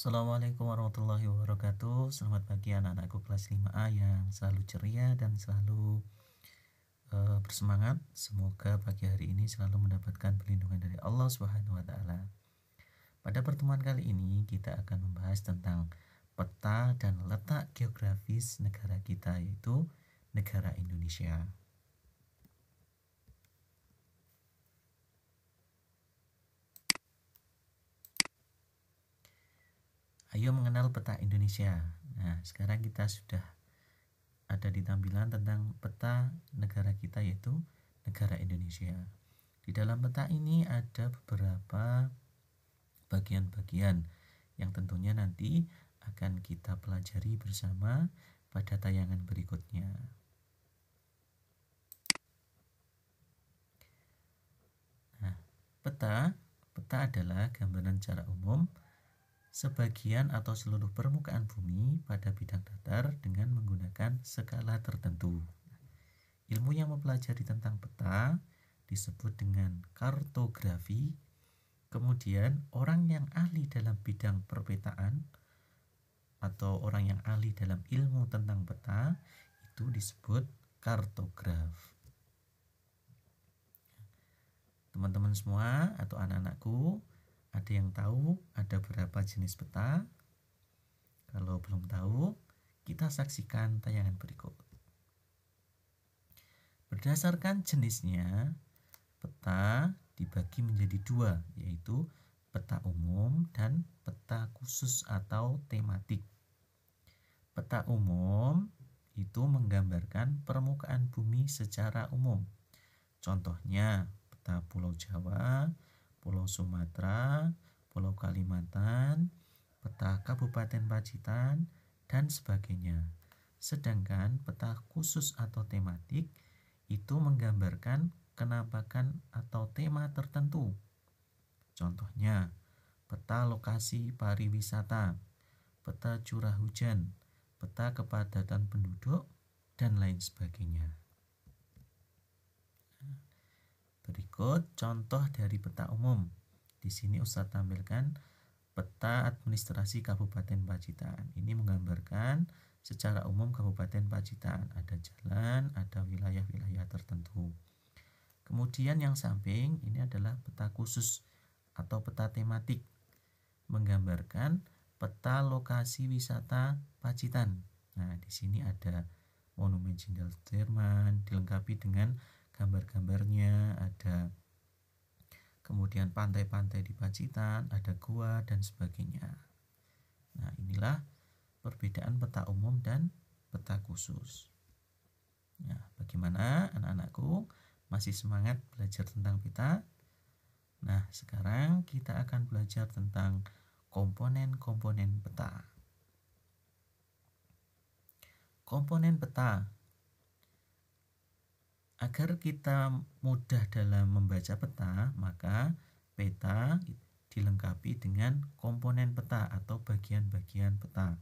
Assalamualaikum warahmatullahi wabarakatuh. Selamat pagi anak-anakku kelas 5A yang selalu ceria dan selalu bersemangat. Semoga pagi hari ini selalu mendapatkan perlindungan dari Allah Subhanahu wa taala. Pada pertemuan kali ini kita akan membahas tentang peta dan letak geografis negara kita, yaitu negara Indonesia. Ayo mengenal peta Indonesia. Nah, sekarang kita sudah ada di tampilan tentang peta negara kita, yaitu negara Indonesia. Di dalam peta ini ada beberapa bagian-bagian yang tentunya nanti akan kita pelajari bersama pada tayangan berikutnya. Nah, peta adalah gambaran secara umum sebagian atau seluruh permukaan bumi pada bidang datar dengan menggunakan skala tertentu. Ilmu yang mempelajari tentang peta disebut dengan kartografi. Kemudian orang yang ahli dalam bidang perpetaan atau orang yang ahli dalam ilmu tentang peta itu disebut kartograf. Teman-teman semua atau anak-anakku, ada yang tahu ada berapa jenis peta? Kalau belum tahu, kita saksikan tayangan berikut. Berdasarkan jenisnya, peta dibagi menjadi dua, yaitu peta umum dan peta khusus atau tematik. Peta umum itu menggambarkan permukaan bumi secara umum. Contohnya peta Pulau Jawa, Pulau Sumatera, Pulau Kalimantan, peta Kabupaten Pacitan, dan sebagainya. Sedangkan peta khusus atau tematik itu menggambarkan kenampakan atau tema tertentu. Contohnya peta lokasi pariwisata, peta curah hujan, peta kepadatan penduduk, dan lain sebagainya. Berikut contoh dari peta umum. Di sini Ustadz tampilkan peta administrasi Kabupaten Pacitan. Ini menggambarkan secara umum Kabupaten Pacitan. Ada jalan, ada wilayah-wilayah tertentu. Kemudian yang samping ini adalah peta khusus atau peta tematik, menggambarkan peta lokasi wisata Pacitan. Nah, di sini ada Monumen Jenderal Sudirman dilengkapi dengan gambar-gambarnya, ada kemudian pantai-pantai di Pacitan, ada gua dan sebagainya. Nah, inilah perbedaan peta umum dan peta khusus. Nah, bagaimana anak-anakku? Masih semangat belajar tentang peta? Nah, sekarang kita akan belajar tentang komponen-komponen peta. Komponen peta. Agar kita mudah dalam membaca peta, maka peta dilengkapi dengan komponen peta atau bagian-bagian peta.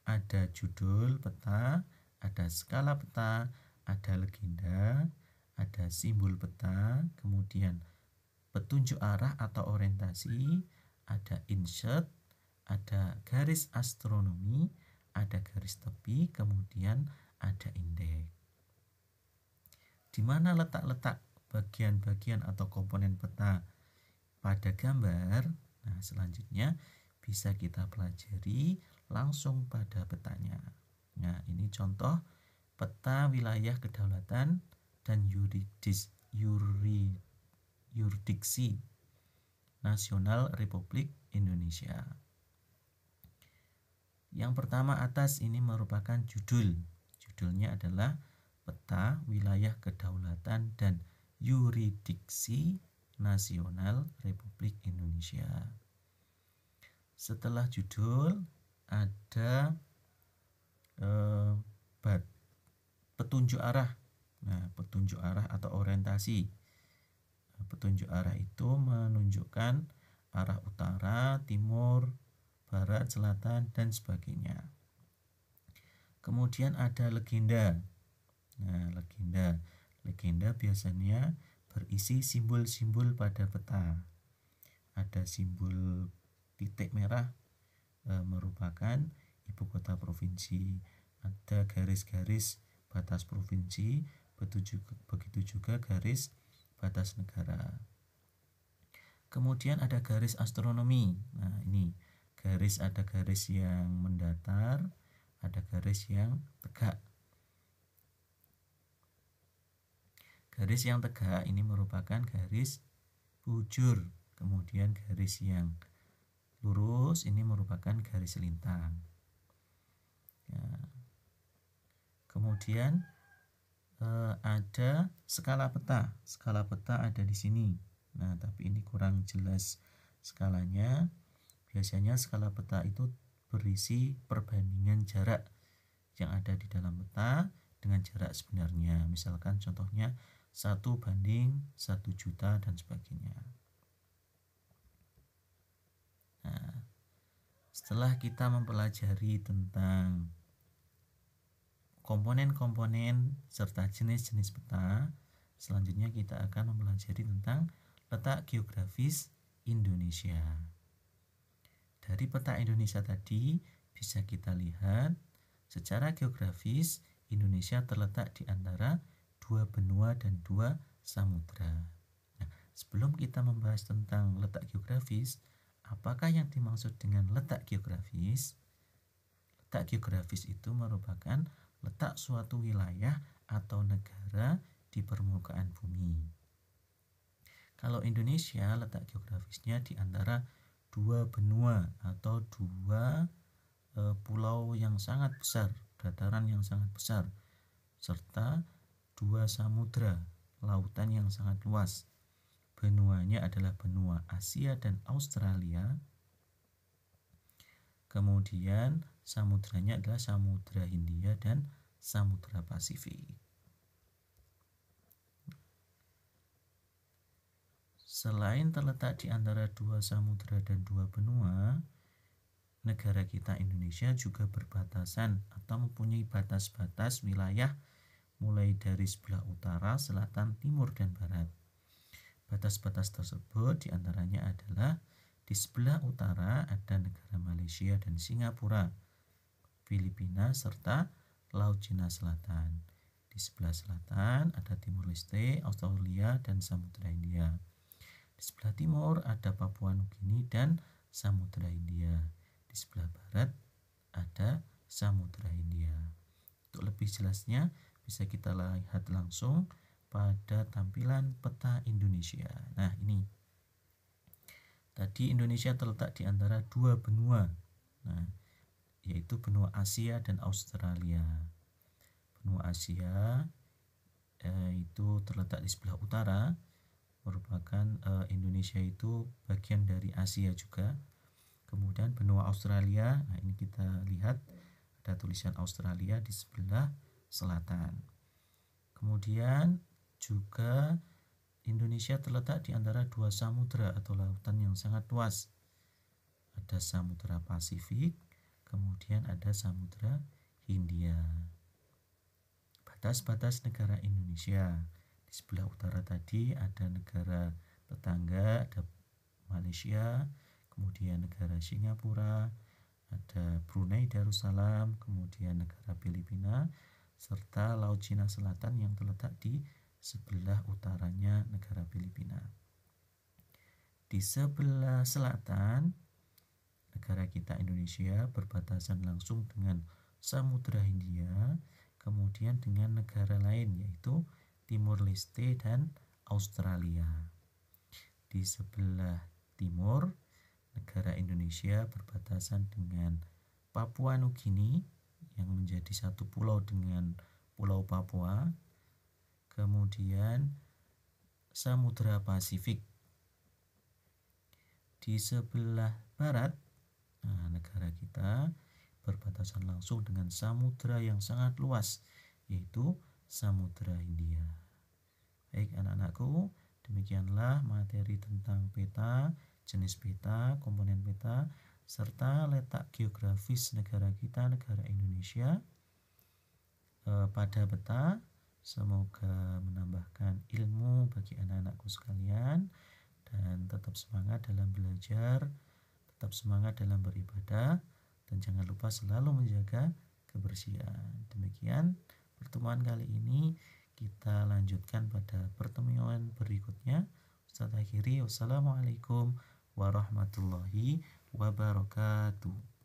Ada judul peta, ada skala peta, ada legenda, ada simbol peta, kemudian petunjuk arah atau orientasi, ada insert, ada garis astronomi, ada garis tepi, kemudian ada indeks. Di mana letak-letak bagian-bagian atau komponen peta pada gambar? Nah, selanjutnya bisa kita pelajari langsung pada petanya. Nah, ini contoh peta wilayah kedaulatan dan yurisdiksi nasional Republik Indonesia. Yang pertama atas ini merupakan judul. Judulnya adalah peta wilayah kedaulatan dan yurisdiksi nasional Republik Indonesia. Setelah judul ada petunjuk arah. Nah, petunjuk arah atau orientasi. Petunjuk arah itu menunjukkan arah utara, timur, barat, selatan, dan sebagainya. Kemudian ada legenda. Nah, legenda biasanya berisi simbol-simbol pada peta. Ada simbol titik merah, merupakan ibu kota provinsi. Ada garis-garis batas provinsi, begitu juga garis batas negara. Kemudian ada garis astronomi. Nah, ini ada garis yang mendatar, ada garis yang tegak. Garis yang tegak ini merupakan garis bujur. Kemudian garis yang lurus ini merupakan garis lintang. Ya. Kemudian ada skala peta. Skala peta ada di sini. Nah, tapi ini kurang jelas skalanya. Biasanya skala peta itu berisi perbandingan jarak yang ada di dalam peta dengan jarak sebenarnya. Misalkan contohnya 1:1.000.000 dan sebagainya. Nah, setelah kita mempelajari tentang komponen-komponen serta jenis-jenis peta, selanjutnya kita akan mempelajari tentang letak geografis Indonesia. Dari peta Indonesia tadi bisa kita lihat secara geografis Indonesia terletak di antara 2 benua dan 2 samudra. Nah, sebelum kita membahas tentang letak geografis, apakah yang dimaksud dengan letak geografis? Letak geografis itu merupakan letak suatu wilayah atau negara di permukaan bumi. Kalau Indonesia, letak geografisnya di antara 2 benua atau 2 pulau yang sangat besar, dataran yang sangat besar, serta 2 samudra, lautan yang sangat luas. Benuanya adalah benua Asia dan Australia. Kemudian samudranya adalah Samudra Hindia dan Samudra Pasifik. Selain terletak di antara 2 samudra dan 2 benua, negara kita Indonesia juga berbatasan atau mempunyai batas-batas wilayah mulai dari sebelah utara, selatan, timur, dan barat. Batas-batas tersebut diantaranya adalah di sebelah utara ada negara Malaysia dan Singapura, Filipina, serta Laut Cina Selatan. Di sebelah selatan ada Timur Leste, Australia, dan Samudra Hindia. Di sebelah timur ada Papua Nugini dan Samudra Hindia. Di sebelah barat ada Samudra Hindia. Untuk lebih jelasnya bisa kita lihat langsung pada tampilan peta Indonesia. Nah, ini tadi Indonesia terletak di antara 2 benua, yaitu benua Asia dan Australia. Benua Asia itu terletak di sebelah utara, merupakan Indonesia itu bagian dari Asia juga. Kemudian benua Australia, nah ini kita lihat ada tulisan Australia di sebelah selatan. Kemudian juga Indonesia terletak di antara 2 samudra atau lautan yang sangat luas. Ada Samudra Pasifik, kemudian ada Samudra Hindia. Batas-batas negara Indonesia. Di sebelah utara tadi ada negara tetangga, ada Malaysia, kemudian negara Singapura, ada Brunei Darussalam, kemudian negara Filipina, serta Laut Cina Selatan yang terletak di sebelah utaranya negara Filipina. Di sebelah selatan negara kita Indonesia berbatasan langsung dengan Samudra Hindia, kemudian dengan negara lain yaitu Timur Leste dan Australia. Di sebelah timur negara Indonesia berbatasan dengan Papua Nugini yang menjadi satu pulau dengan Pulau Papua, kemudian Samudra Pasifik. Di sebelah barat negara kita berbatasan langsung dengan samudra yang sangat luas, yaitu Samudra Hindia. Baik anak-anakku, demikianlah materi tentang peta, jenis peta, komponen peta, serta letak geografis negara kita, negara Indonesia pada peta. Semoga menambahkan ilmu bagi anak-anakku sekalian, dan tetap semangat dalam belajar, tetap semangat dalam beribadah. dan jangan lupa selalu menjaga kebersihan. Demikian pertemuan kali ini, kita lanjutkan pada pertemuan berikutnya. Ustaz akhiri, wassalamualaikum warahmatullahi wabarakatuh.